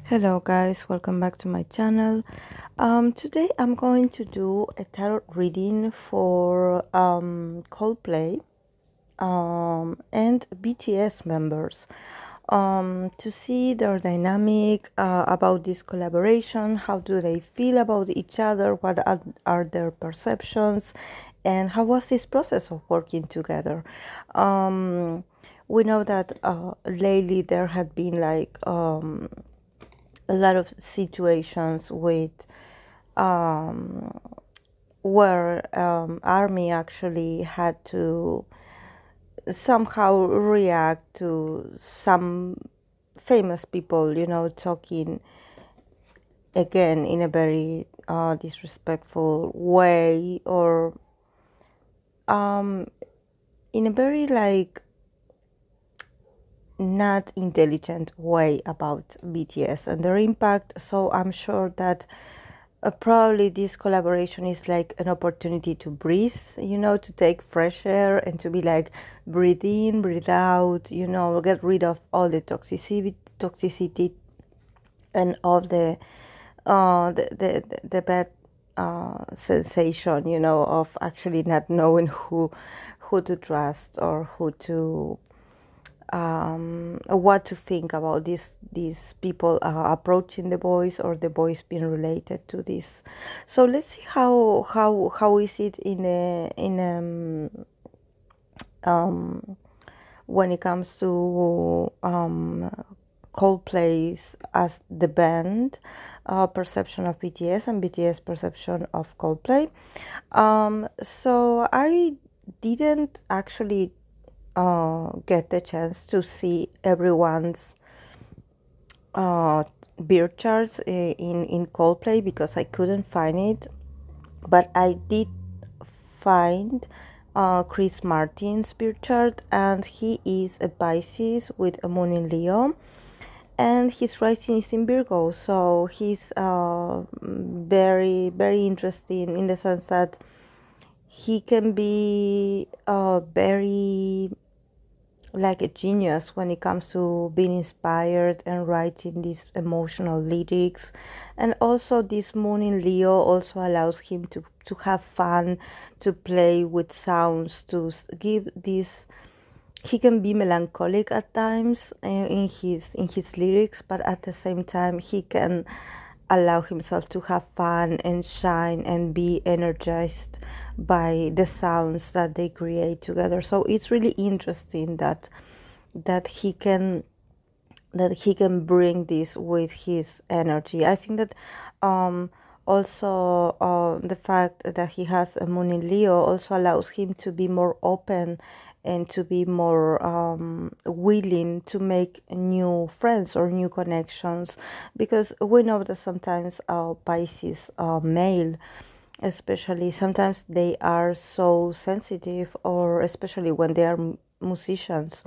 Hello guys, welcome back to my channel. Today I'm going to do a tarot reading for Coldplay and BTS members to see their dynamic about this collaboration. How do they feel about each other? What are their perceptions? And how was this process of working together? We know that lately there had been like a lot of situations with where army actually had to somehow react to some famous people, talking again in a very disrespectful way, or in a very like not intelligent way about BTS and their impact. So I'm sure that probably this collaboration is like an opportunity to breathe, to take fresh air and to be like, breathe in, breathe out, get rid of all the toxicity and all the bad sensation, of actually not knowing who to trust or who to what to think about these people approaching the boys, or the boys being related to this. So let's see how is it when it comes to Coldplay's as the band perception of BTS and BTS perception of Coldplay. So I didn't actually get the chance to see everyone's birth charts in Coldplay because I couldn't find it, but I did find Chris Martin's birth chart, and he is a Pisces with a moon in Leo, and his rising is in Virgo. So he's very, very interesting in the sense that he can be very like a genius when it comes to being inspired and writing these emotional lyrics. And also this moon in Leo also allows him to have fun, to play with sounds, to give this. He can be melancholic at times in his lyrics, but at the same time he can allow himself to have fun and shine and be energized by the sounds that they create together. So it's really interesting that he can bring this with his energy. I think that also the fact that he has a moon in Leo also allows him to be more open and to be more willing to make new friends or new connections, because we know that sometimes Pisces male especially, sometimes they are so sensitive, or especially when they are musicians,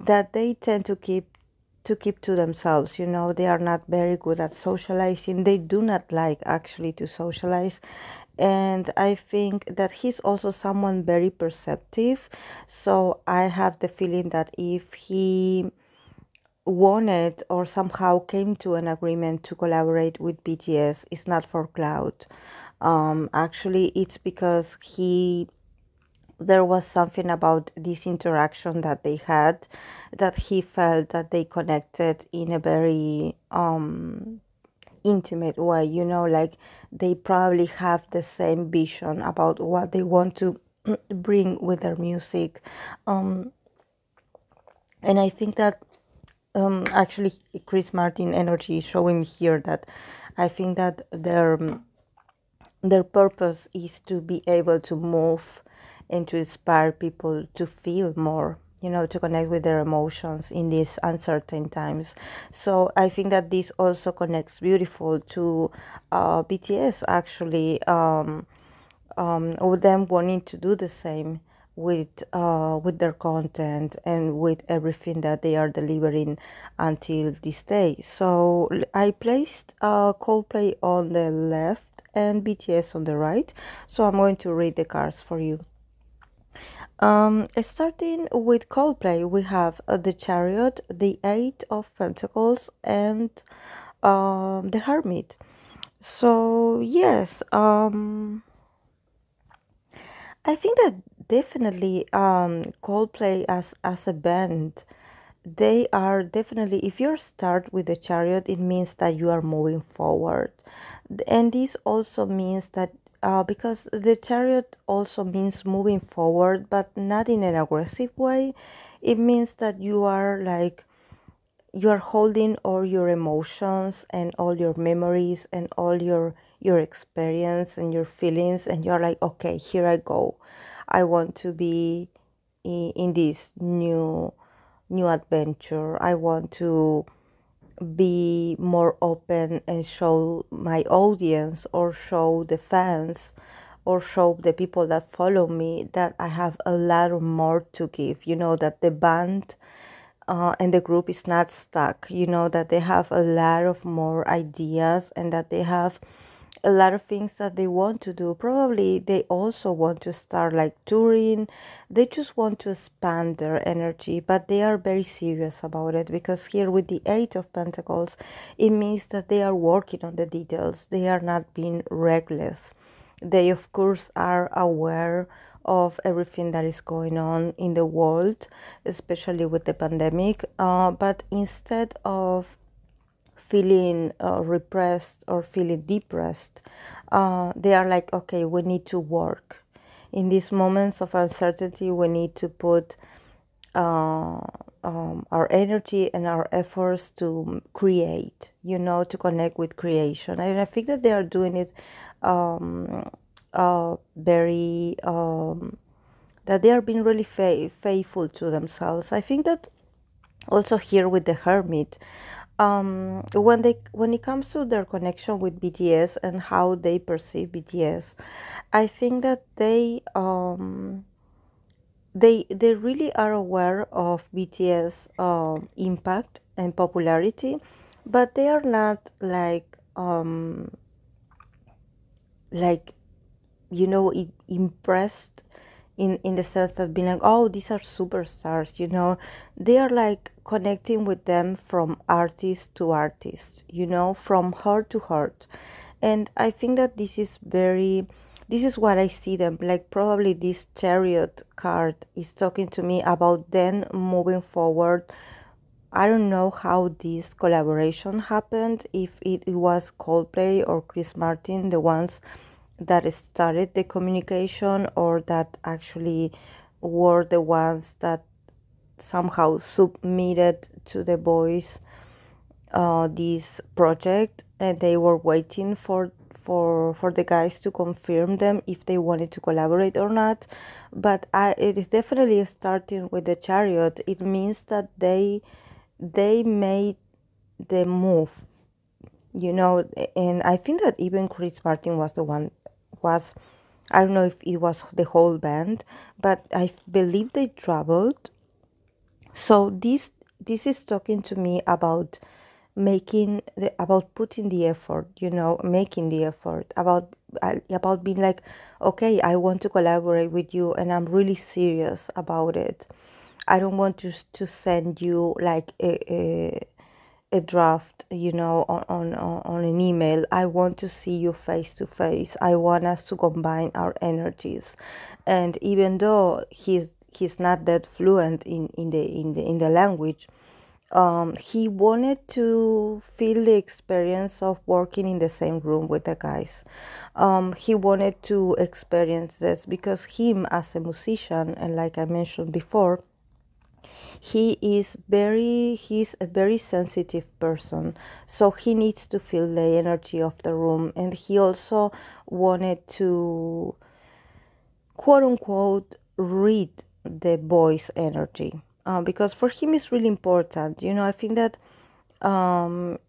that they tend to keep to themselves. They are not very good at socializing. They do not like actually to socialize. And I think that he's also someone very perceptive. So I have the feeling that if he wanted or somehow came to an agreement to collaborate with BTS, it's not for clout. Actually, it's because there was something about this interaction that they had, that he felt that they connected in a very intimate way, like they probably have the same vision about what they want to bring with their music. And I think that actually Chris Martin energy is showing here that I think that their purpose is to be able to move and to inspire people to feel more, to connect with their emotions in these uncertain times. So I think that this also connects beautiful to BTS actually, with them wanting to do the same with their content and with everything that they are delivering until this day. So I placed Coldplay on the left and BTS on the right. So I'm going to read the cards for you. Starting with Coldplay, we have the Chariot, the Eight of Pentacles, and the Hermit. So yes, I think that definitely Coldplay as a band, they are definitely, if you start with the Chariot, it means that you are moving forward. And this also means that because the Chariot also means moving forward, but not in an aggressive way. It means that you are like you're holding all your emotions and all your memories and all your experience and your feelings, and you're like, okay, here I go. I want to be in this new adventure. I want to be more open and show my audience, or show the fans, or show the people that follow me, that I have a lot more to give, that the band and the group is not stuck, that they have a lot of more ideas, and that they have a lot of things that they want to do. Probably they also want to start like touring. They just want to expand their energy, but they are very serious about it, because here with the Eight of Pentacles, it means that they are working on the details. They are not being reckless. They, of course, are aware of everything that is going on in the world, especially with the pandemic. But instead of feeling repressed or feeling depressed, they are like, okay, we need to work. In these moments of uncertainty, we need to put uh, our energy and our efforts to create, to connect with creation. And I think that they are doing it very, that they are being really faithful to themselves. I think that also here with the Hermit, when it comes to their connection with BTS and how they perceive BTS, I think that they really are aware of BTS impact and popularity, but they are not like impressed in the sense that being like, oh, these are superstars. They are like connecting with them from artist to artist, from heart to heart. And I think that this is what I see them like. Probably this Chariot card is talking to me about then moving forward. I don't know how this collaboration happened, if it was Coldplay or Chris Martin, the ones that started the communication, or that actually were the ones that somehow submitted to the boys this project, and they were waiting for the guys to confirm them if they wanted to collaborate or not. But it is definitely starting with the Chariot. It means that they made the move, and I think that even Chris Martin was the one, was, I don't know if it was the whole band, but I believe they traveled. So this is talking to me about about putting the effort, making the effort, about being like, okay, I want to collaborate with you, and I'm really serious about it. I don't want to send you like a draft, on an email. I want to see you face to face. I want us to combine our energies. And even though he's not that fluent in the language, he wanted to feel the experience of working in the same room with the guys. He wanted to experience this because him as a musician, and like I mentioned before, he's a very sensitive person, so he needs to feel the energy of the room. And he also wanted to, quote unquote, read the boys' energy, because for him it's really important. I think that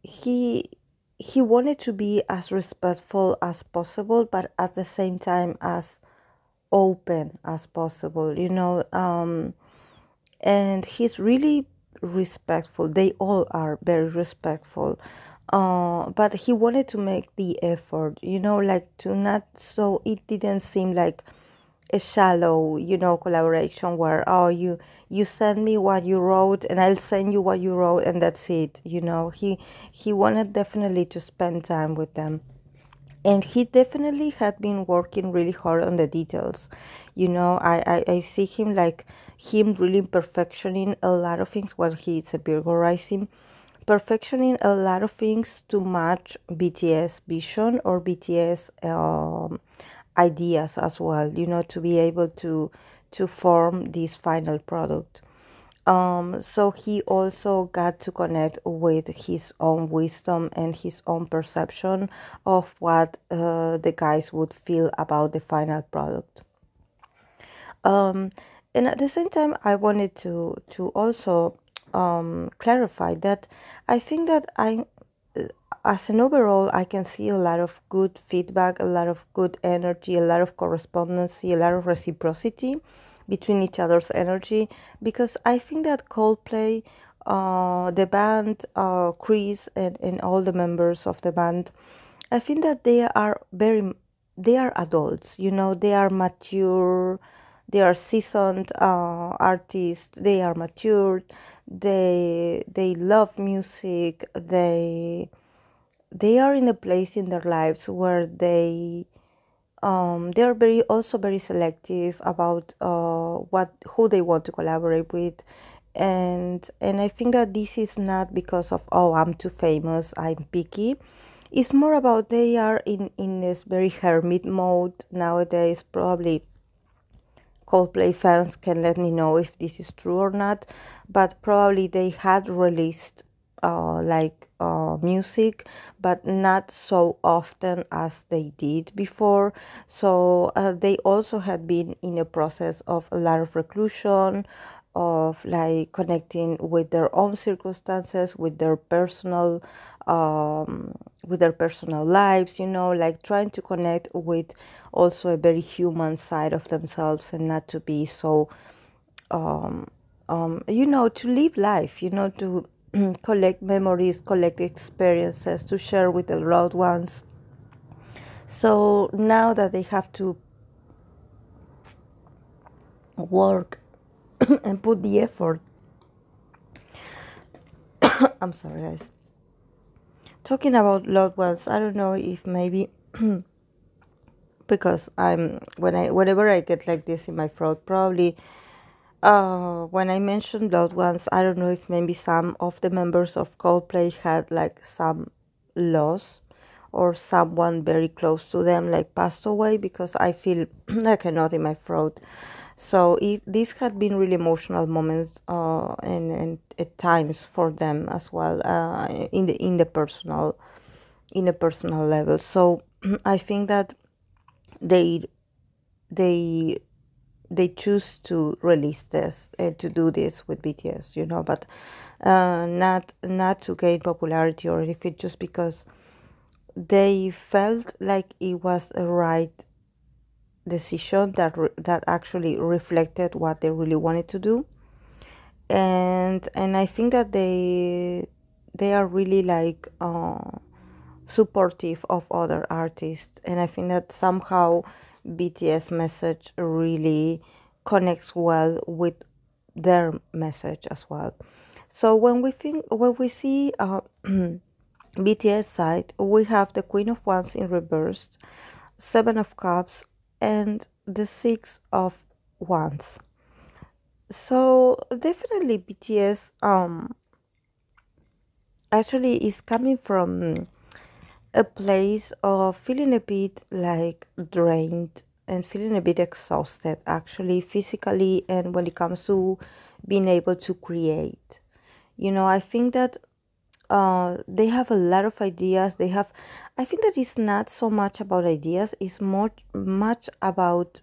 he wanted to be as respectful as possible, but at the same time as open as possible, and he's really respectful. They all are very respectful, but he wanted to make the effort, like to not, so it didn't seem like a shallow, collaboration where, oh, you send me what you wrote and I'll send you what you wrote and that's it. He wanted definitely to spend time with them. And he definitely had been working really hard on the details. I see him like him really perfectioning a lot of things while he's a Virgo rising, perfectioning a lot of things to match BTS vision or BTS ideas as well, to be able to form this final product. So he also got to connect with his own wisdom and his own perception of what the guys would feel about the final product. And at the same time, I wanted to also clarify that I think that as an overall, I can see a lot of good feedback, a lot of good energy, a lot of correspondence, a lot of reciprocity between each other's energy, because I think that Coldplay, the band, Chris, and all the members of the band, I think that they are adults, they are mature, they are seasoned artists, they are matured, they love music, they are in a place in their lives where they are very selective about who they want to collaborate with, and I think that this is not because of, oh, I'm too famous, I'm picky. It's more about they are in this very hermit mode nowadays. Probably Coldplay fans can let me know if this is true or not, but probably they had released music, but not so often as they did before. So they also had been in a process of a lot of reclusion, of like connecting with their own circumstances, with their personal lives, like trying to connect with also a very human side of themselves, and not to be so to live life, to collect memories, collect experiences, to share with their loved ones. So now that they have to work and put the effort, I'm sorry, guys. Talking about loved ones, I don't know if maybe because whenever I get like this in my throat, probably when I mentioned loved ones, I don't know if maybe some of the members of Coldplay had like some loss, or someone very close to them like passed away, because I feel like a knot in my throat. So these had been really emotional moments, and at times for them as well, in the personal level. So I think that they choose to release this, to do this with BTS, but not to gain popularity or anything, just because they felt like it was a right decision that actually reflected what they really wanted to do. And I think that they are really like supportive of other artists, and I think that somehow BTS message really connects well with their message as well. So when we see BTS side, we have the Queen of Wands in reverse, Seven of Cups, and the Six of Wands. So definitely BTS actually is coming from a place of feeling a bit like drained and feeling a bit exhausted, actually physically, and when it comes to being able to create. I think that they have a lot of ideas. I think that it's not so much about ideas, it's much about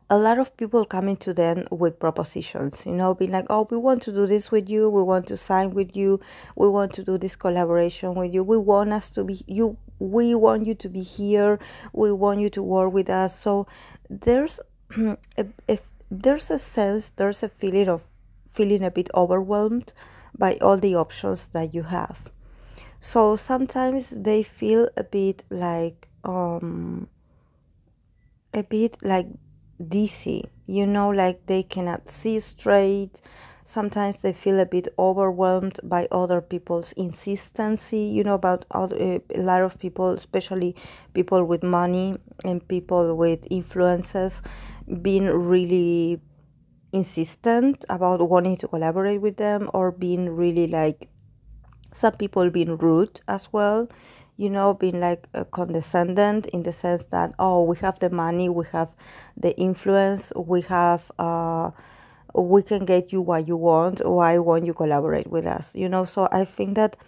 a lot of people coming to them with propositions, being like, oh, we want to do this with you, we want to sign with you, we want to do this collaboration with you, we want you to be here, we want you to work with us. So there's there's a sense, there's a feeling of feeling a bit overwhelmed by all the options that you have. So sometimes they feel a bit like a bit like dizzy, like they cannot see straight. Sometimes they feel a bit overwhelmed by other people's insistency, about a lot of people, especially people with money and people with influences, being really insistent about wanting to collaborate with them, or being really like, some people being rude as well, being like condescendent, in the sense that, oh, we have the money, we have the influence, we can get you what you want, why won't you collaborate with us, so I think that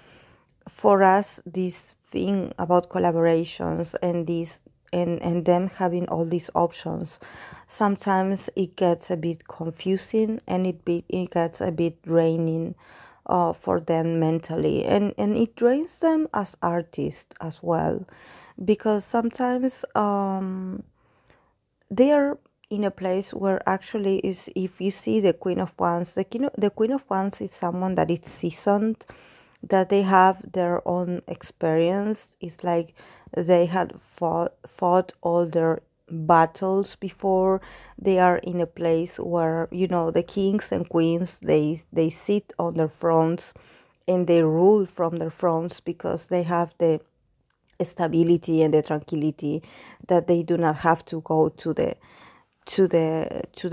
for us, this thing about collaborations and this and them having all these options, sometimes it gets a bit confusing, and it gets a bit draining for them mentally, and it drains them as artists as well, because sometimes they are in a place where actually is, if you see the Queen of Wands, the Queen of Wands is someone that is seasoned, that they have their own experience. It's like they had fought all their battles before. They are in a place where, the kings and queens, they sit on their thrones and they rule from their thrones, because they have the stability and the tranquility that they do not have to go to the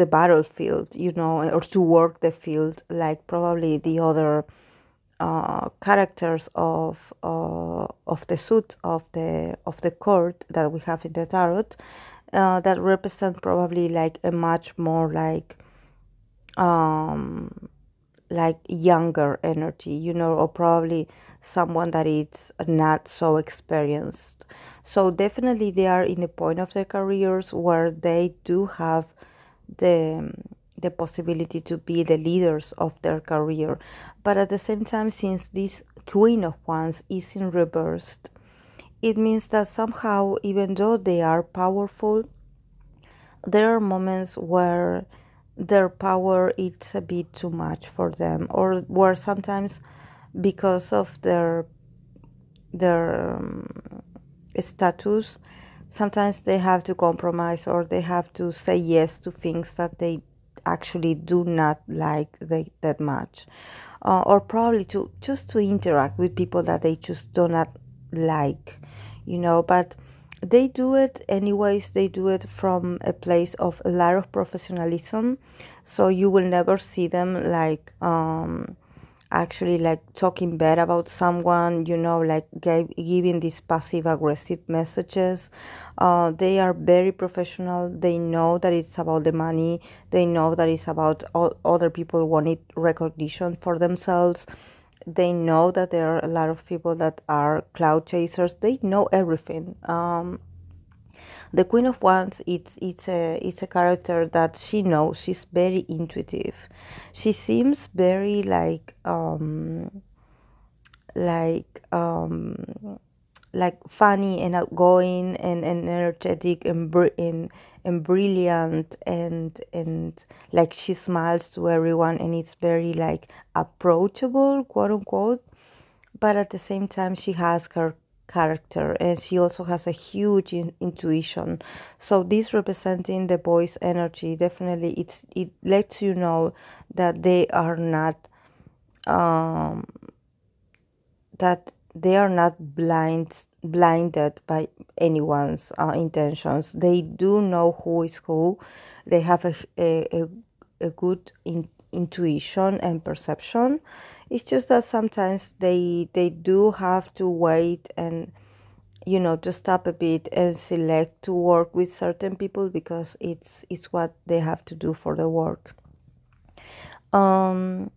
battlefield, or to work the field, like probably the other characters of the suit of the court that we have in the tarot, that represent probably like a much more like younger energy, or probably someone that is not so experienced. So definitely they are in a point of their careers where they do have the possibility to be the leaders of their career. But at the same time, since this Queen of Wands is in reversed, it means that somehow, even though they are powerful, there are moments where their power is a bit too much for them, or where sometimes, because of their status, sometimes they have to compromise, or they have to say yes to things that they actually do not like that much, or probably to just to interact with people that they just do not like, but they do it anyways. They do it from a place of a lot of professionalism, so you will never see them like actually like talking bad about someone, like giving these passive aggressive messages. They are very professional. They know that it's about the money. They know that it's about other people wanting recognition for themselves. They know that there are a lot of people that are cloud chasers. They know everything. The Queen of Wands, it's a character that she knows. She's very intuitive. She seems very like funny and outgoing and energetic and brilliant, and like she smiles to everyone, and it's very like approachable, quote unquote. But at the same time, she has her character, and she also has a huge intuition. So this representing the boy's energy, definitely it lets you know that they are not blinded by anyone's intentions. They do know who is who. They have a good intuition and perception. It's just that sometimes they do have to wait and to stop a bit and select to work with certain people, because it's what they have to do for the work. But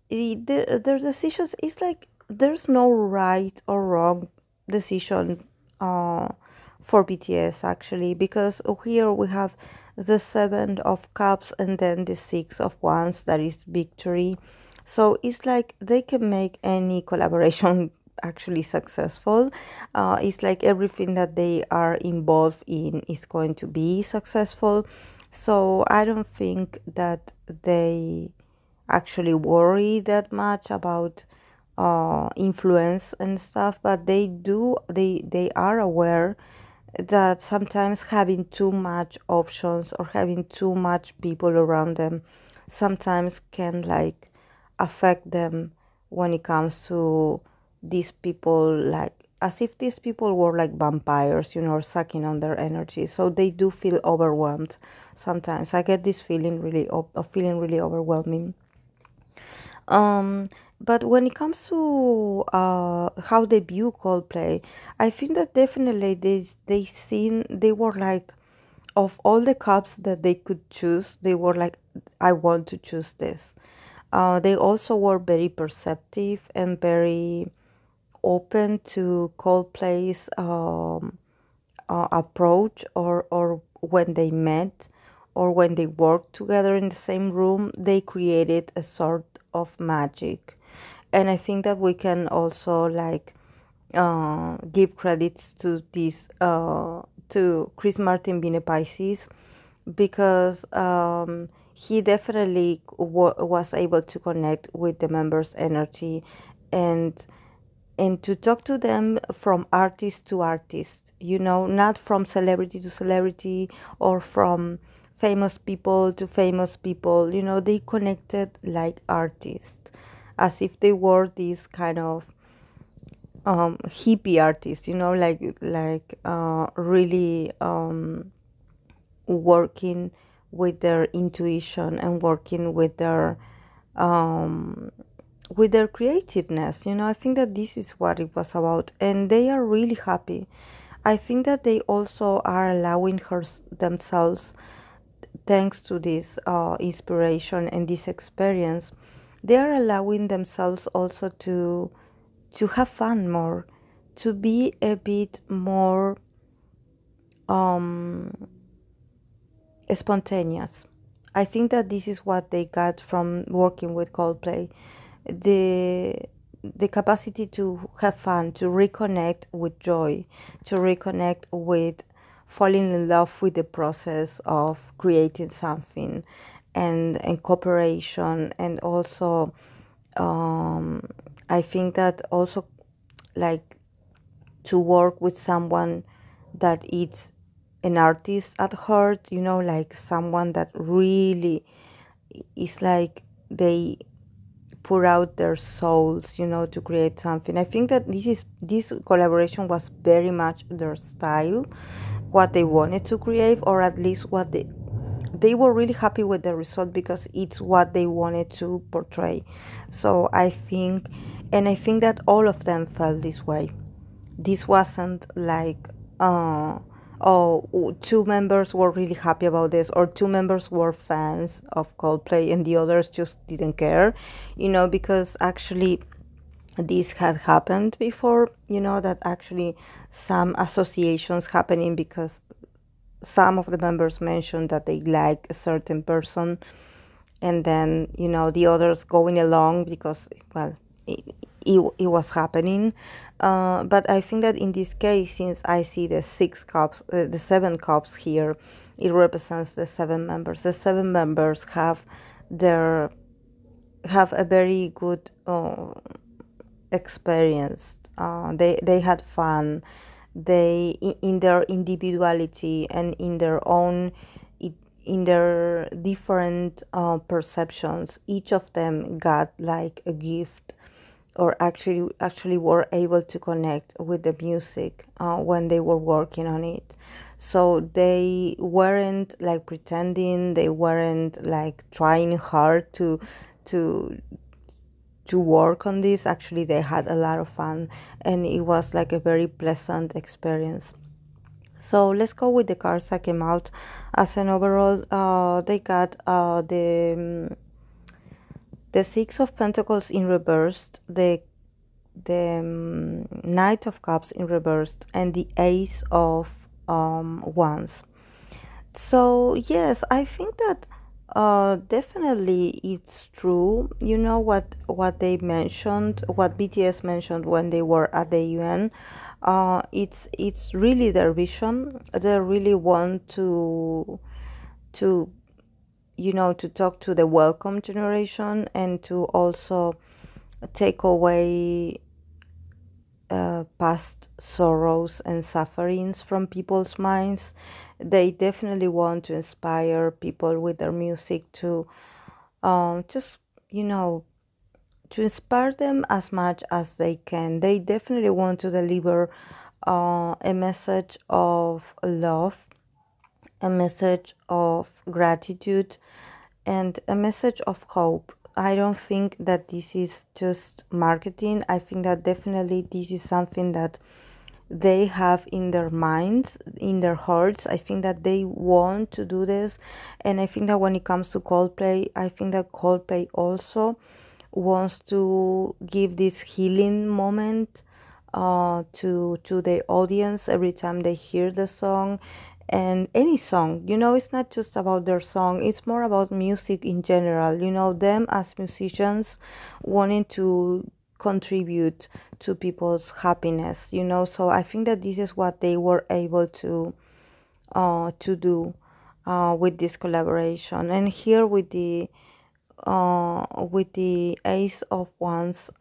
their decisions is like, there's no right or wrong decision for BTS actually, because here we have the 7 of Cups and then the 6 of Wands, that is victory. So it's like they can make any collaboration actually successful. It's like everything that they are involved in is going to be successful. So I don't think that they actually worry that much about influence and stuff, but they are aware, that sometimes having too much options or having too much people around them sometimes can like affect them when it comes to these people, like as if these people were like vampires, you know, or sucking on their energy. So they do feel overwhelmed sometimes. I get this feeling really of feeling really overwhelming. um, but when it comes to how they view Coldplay, I think that definitely they were like, of all the cups that they could choose, they were like, I want to choose this. They also were very perceptive and very open to Coldplay's approach, or when they met or when they worked together in the same room, they created a sort of magic. And I think that we can also like give credits to this to Chris Martin being a Pisces, because he definitely was able to connect with the members' energy, and to talk to them from artist to artist, you know, not from celebrity to celebrity or from famous people to famous people. You know, they connected like artists, as if they were these kind of hippie artists, you know, like really working with their intuition and working with their creativeness. You know, I think that this is what it was about, and they are really happy. I think that they also are allowing themselves, thanks to this inspiration and this experience, they are allowing themselves also to have fun more, to be a bit more spontaneous. I think that this is what they got from working with Coldplay. The the capacity to have fun, to reconnect with joy, to reconnect with falling in love with the process of creating something, and cooperation, and also I think that also like to work with someone that is an artist at heart, you know, like someone that really is like they pour out their souls, you know, to create something. I think that this collaboration was very much their style, what they wanted to create, or at least what they were really happy with the result, because it's what they wanted to portray. So I think that all of them felt this way. This wasn't like oh, two members were really happy about this, or two members were fans of Coldplay and the others just didn't care, you know, because actually this had happened before, you know, that actually some associations happening because some of the members mentioned that they like a certain person, and then, you know, the others going along because, well, it was happening. But I think that in this case, since I see the 6 cups, the 7 cups here, it represents the 7 members. The 7 members have a very good experience. They had fun. They in their individuality and in their own, in their different perceptions, each of them got like a gift, or actually were able to connect with the music when they were working on it. So they weren't like pretending, they weren't like trying hard to to work on this. Actually, they had a lot of fun, and it was like a very pleasant experience. So let's go with the cards that came out as an overall. They got the 6 of Pentacles in reversed, the Knight of Cups in reversed, and the Ace of Wands. So yes, I think that definitely it's true. You know what they mentioned, what BTS mentioned when they were at the UN. It's really their vision. They really want to you know, to talk to the welcome generation, and to also take away past sorrows and sufferings from people's minds. They definitely want to inspire people with their music to just, you know, to inspire them as much as they can. They definitely want to deliver a message of love, a message of gratitude, and a message of hope. I don't think that this is just marketing. I think that definitely this is something that they have in their minds, in their hearts. I think that they want to do this. And I think that when it comes to Coldplay, I think that Coldplay also wants to give this healing moment to the audience every time they hear the song. And any song, you know, it's not just about their song, it's more about music in general, you know, them as musicians wanting to contribute to people's happiness, you know. So I think that this is what they were able to do with this collaboration. And here with the Ace of Wands,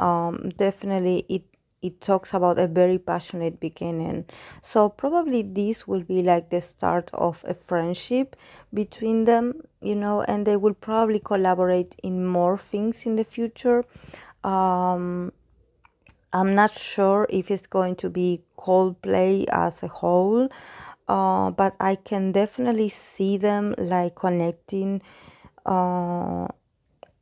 definitely it talks about a very passionate beginning. So probably this will be like the start of a friendship between them, you know, and they will probably collaborate in more things in the future. I'm not sure if it's going to be Coldplay as a whole, but I can definitely see them like connecting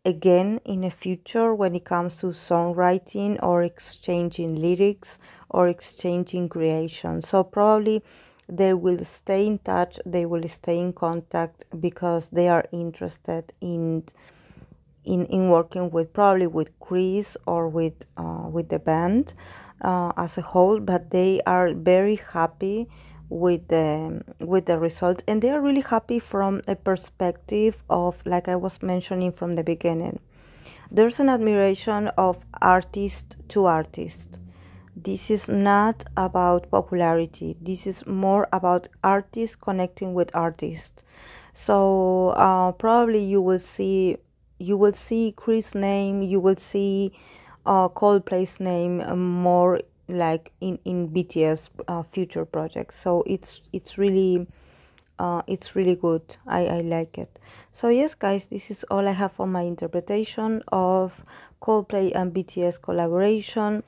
again in the future when it comes to songwriting or exchanging lyrics or exchanging creation. So probably they will stay in touch, they will stay in contact because they are interested in working with probably with Chris or with the band as a whole, but they are very happy with the result, and they are really happy from a perspective of, like I was mentioning from the beginning, there's an admiration of artist to artist. This is not about popularity. This is more about artists connecting with artists. So probably you will see Chris' name, you will see Coldplay's name more like in BTS future projects. So it's really good. I like it. So yes, guys, this is all I have for my interpretation of Coldplay and BTS collaboration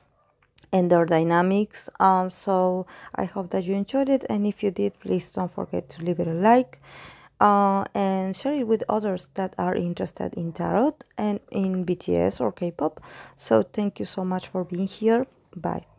and their dynamics. So I hope that you enjoyed it, and if you did, please don't forget to leave it a like and share it with others that are interested in tarot and in BTS or K-pop. So thank you so much for being here. Bye.